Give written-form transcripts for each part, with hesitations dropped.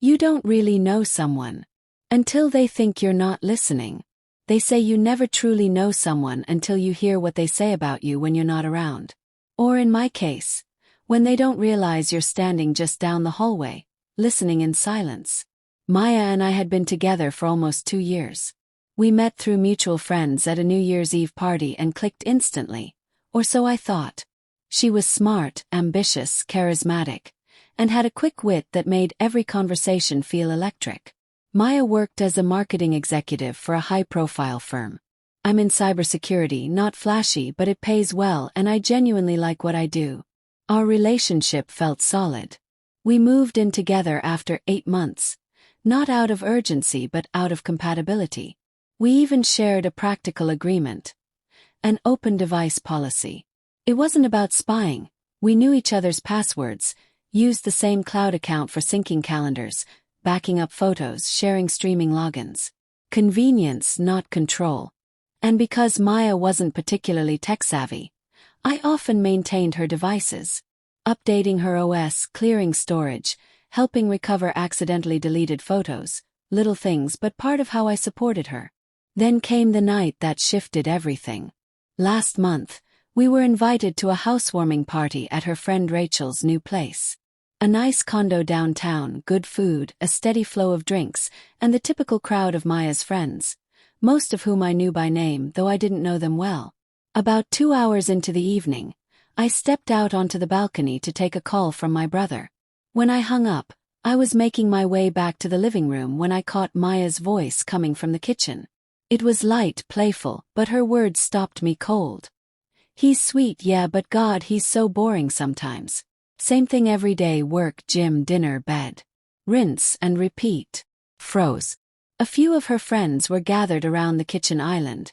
You don't really know someone until they think you're not listening. They say you never truly know someone until you hear what they say about you when you're not around. Or in my case, when they don't realize you're standing just down the hallway, listening in silence. Maya and I had been together for almost 2 years. We met through mutual friends at a New Year's Eve party and clicked instantly, or so I thought. She was smart, ambitious, charismatic, and had a quick wit that made every conversation feel electric. Maya worked as a marketing executive for a high-profile firm. I'm in cybersecurity, not flashy, but it pays well and I genuinely like what I do. Our relationship felt solid. We moved in together after 8 months, not out of urgency but out of compatibility. We even shared a practical agreement, an open device policy. It wasn't about spying. We knew each other's passwords, used the same cloud account for syncing calendars, backing up photos, sharing streaming logins. Convenience, not control. And because Maya wasn't particularly tech-savvy, I often maintained her devices, updating her OS, clearing storage, helping recover accidentally deleted photos, little things but part of how I supported her. Then came the night that shifted everything. Last month, we were invited to a housewarming party at her friend Rachel's new place. A nice condo downtown, good food, a steady flow of drinks, and the typical crowd of Maya's friends, most of whom I knew by name, though I didn't know them well. About 2 hours into the evening, I stepped out onto the balcony to take a call from my brother. When I hung up, I was making my way back to the living room when I caught Maya's voice coming from the kitchen. It was light, playful, but her words stopped me cold. He's sweet, yeah, but God, he's so boring sometimes. Same thing every day, work, gym, dinner, bed. Rinse and repeat. Froze. A few of her friends were gathered around the kitchen island,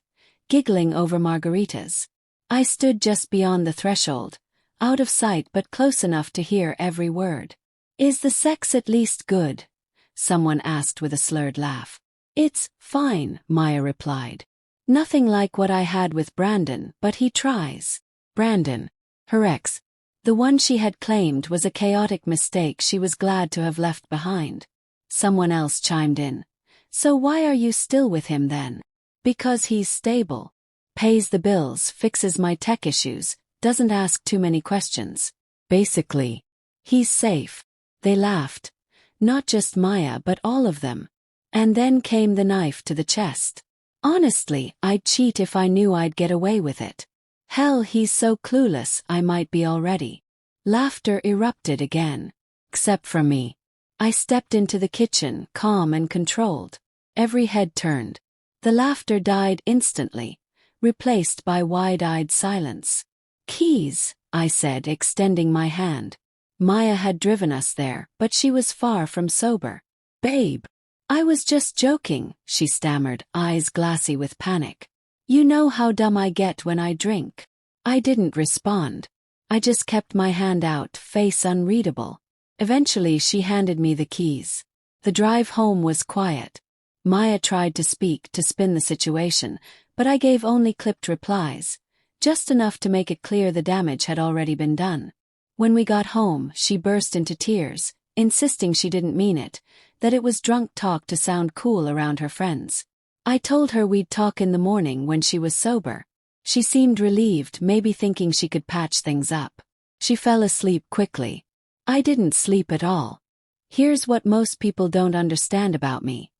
giggling over margaritas. I stood just beyond the threshold, out of sight but close enough to hear every word. Is the sex at least good? Someone asked with a slurred laugh. It's fine, Maya replied. Nothing like what I had with Brandon, but he tries. Brandon, her ex, the one she had claimed was a chaotic mistake she was glad to have left behind. Someone else chimed in. So why are you still with him then? Because he's stable. Pays the bills, fixes my tech issues, doesn't ask too many questions. Basically, he's safe. They laughed. Not just Maya but all of them. And then came the knife to the chest. Honestly, I'd cheat if I knew I'd get away with it. Hell, he's so clueless, I might be already. Laughter erupted again. Except from me. I stepped into the kitchen, calm and controlled. Every head turned. The laughter died instantly, replaced by wide-eyed silence. Keys, I said, extending my hand. Maya had driven us there, but she was far from sober. Babe. I was just joking, she stammered, eyes glassy with panic. You know how dumb I get when I drink. I didn't respond. I just kept my hand out, face unreadable. Eventually she handed me the keys. The drive home was quiet. Maya tried to speak, to spin the situation, but I gave only clipped replies, just enough to make it clear the damage had already been done. When we got home, she burst into tears, insisting she didn't mean it, that it was drunk talk to sound cool around her friends. I told her we'd talk in the morning when she was sober. She seemed relieved, maybe thinking she could patch things up. She fell asleep quickly. I didn't sleep at all. Here's what most people don't understand about me.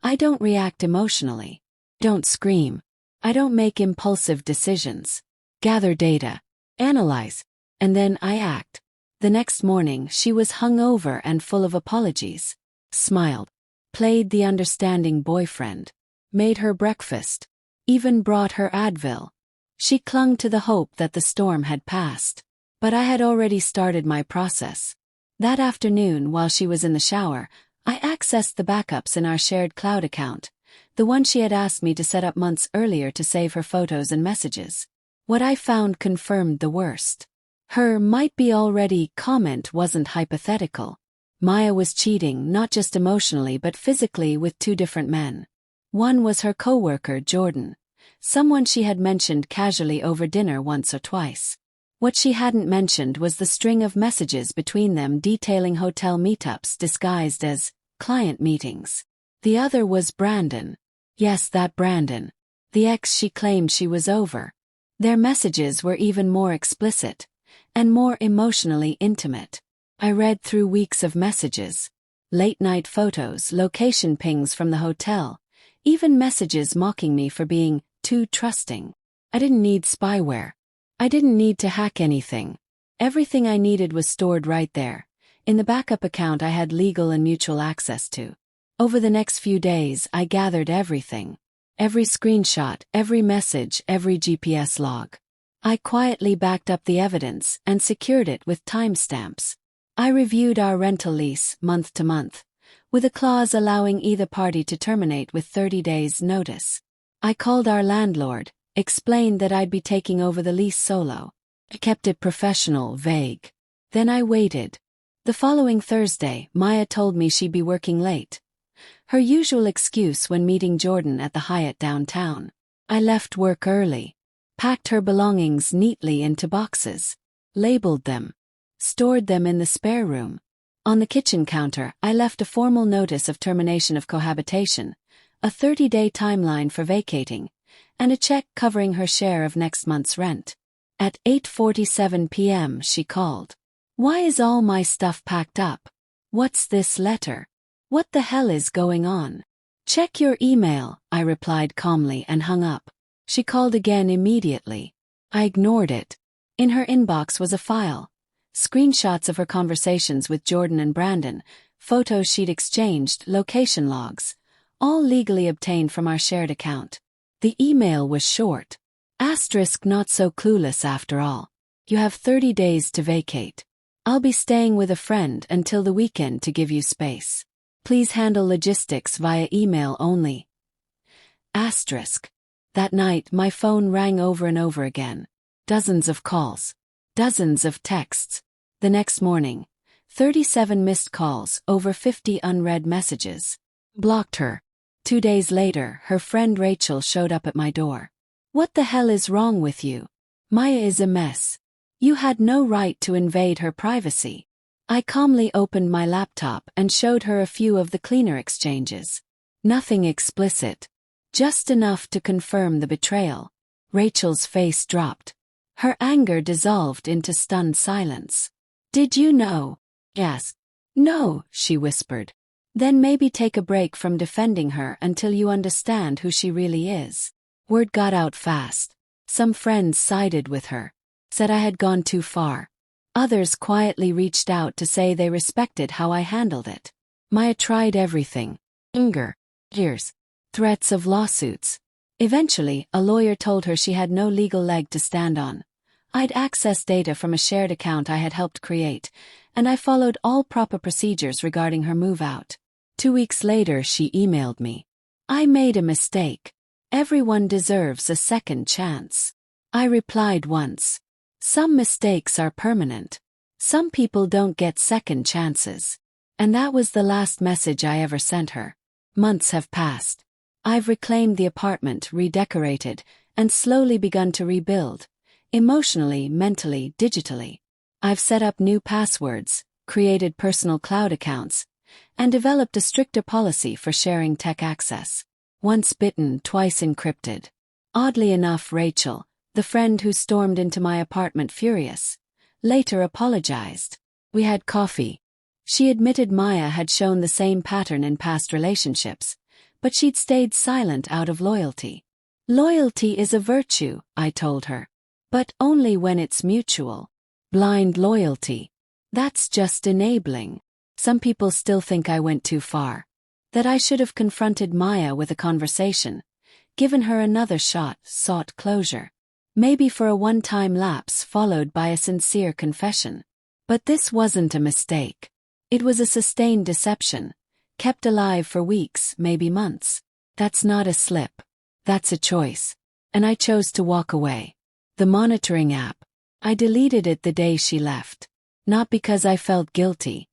I don't react emotionally. Don't scream. I don't make impulsive decisions. Gather data. Analyze. And then I act. The next morning she was hungover and full of apologies. Smiled. Played the understanding boyfriend. Made her breakfast. Even brought her Advil. She clung to the hope that the storm had passed. But I had already started my process. That afternoon, while she was in the shower, I accessed the backups in our shared cloud account, the one she had asked me to set up months earlier to save her photos and messages. What I found confirmed the worst. Her might be already comment wasn't hypothetical. Maya was cheating not just emotionally but physically with 2 different men. One was her coworker, Jordan, someone she had mentioned casually over dinner once or twice. What she hadn't mentioned was the string of messages between them detailing hotel meetups disguised as client meetings. The other was Brandon. Yes, that Brandon. The ex she claimed she was over. Their messages were even more explicit and more emotionally intimate. I read through weeks of messages. Late-night photos, location pings from the hotel, even messages mocking me for being too trusting. I didn't need spyware. I didn't need to hack anything. Everything I needed was stored right there, in the backup account I had legal and mutual access to. Over the next few days, I gathered everything. Every screenshot, every message, every GPS log. I quietly backed up the evidence and secured it with timestamps. I reviewed our rental lease month to month, with a clause allowing either party to terminate with 30 days' notice. I called our landlord, explained that I'd be taking over the lease solo. I kept it professional, vague. Then I waited. The following Thursday, Maya told me she'd be working late. Her usual excuse when meeting Jordan at the Hyatt downtown. I left work early, packed her belongings neatly into boxes, labeled them, stored them in the spare room. On the kitchen counter, I left a formal notice of termination of cohabitation, a 30-day timeline for vacating, and a check covering her share of next month's rent. At 8:47 p.m. she called. "Why is all my stuff packed up? What's this letter? What the hell is going on?" "Check your email," I replied calmly and hung up. She called again immediately. I ignored it. In her inbox was a file. Screenshots of her conversations with Jordan and Brandon, photos she'd exchanged, location logs, all legally obtained from our shared account. The email was short. Asterisk, not so clueless after all. You have 30 days to vacate. I'll be staying with a friend until the weekend to give you space. Please handle logistics via email only. Asterisk. That night my phone rang over and over again. Dozens of calls. Dozens of texts. The next morning, 37 missed calls, over 50 unread messages. Blocked her. 2 days later, her friend Rachel showed up at my door. "What the hell is wrong with you? Maya is a mess. You had no right to invade her privacy." I calmly opened my laptop and showed her a few of the cleaner exchanges. Nothing explicit. Just enough to confirm the betrayal. Rachel's face dropped. Her anger dissolved into stunned silence. "Did you know?" "Yes." "No," she whispered. "Then maybe take a break from defending her until you understand who she really is." Word got out fast. Some friends sided with her, said I had gone too far. Others quietly reached out to say they respected how I handled it. Maya tried everything. Anger, tears, threats of lawsuits. Eventually, a lawyer told her she had no legal leg to stand on. I'd accessed data from a shared account I had helped create, and I followed all proper procedures regarding her move out. 2 weeks later, she emailed me. "I made a mistake. Everyone deserves a second chance." I replied once. "Some mistakes are permanent. Some people don't get second chances." And that was the last message I ever sent her. Months have passed. I've reclaimed the apartment, redecorated, and slowly begun to rebuild. Emotionally, mentally, digitally. I've set up new passwords, created personal cloud accounts, and developed a stricter policy for sharing tech access. Once bitten, twice encrypted. Oddly enough, Rachel, the friend who stormed into my apartment furious, later apologized. We had coffee. She admitted Maya had shown the same pattern in past relationships, but she'd stayed silent out of loyalty. "Loyalty is a virtue," I told her. "But only when it's mutual. Blind loyalty. That's just enabling." Some people still think I went too far. That I should have confronted Maya with a conversation, given her another shot, sought closure. Maybe for a one-time lapse followed by a sincere confession. But this wasn't a mistake. It was a sustained deception, kept alive for weeks, maybe months. That's not a slip. That's a choice. And I chose to walk away. The monitoring app. I deleted it the day she left. Not because I felt guilty.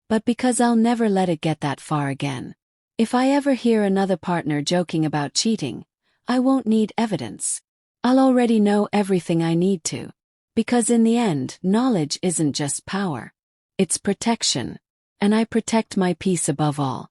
But because I'll never let it get that far again. If I ever hear another partner joking about cheating, I won't need evidence. I'll already know everything I need to. Because in the end, knowledge isn't just power. It's protection. And I protect my peace above all.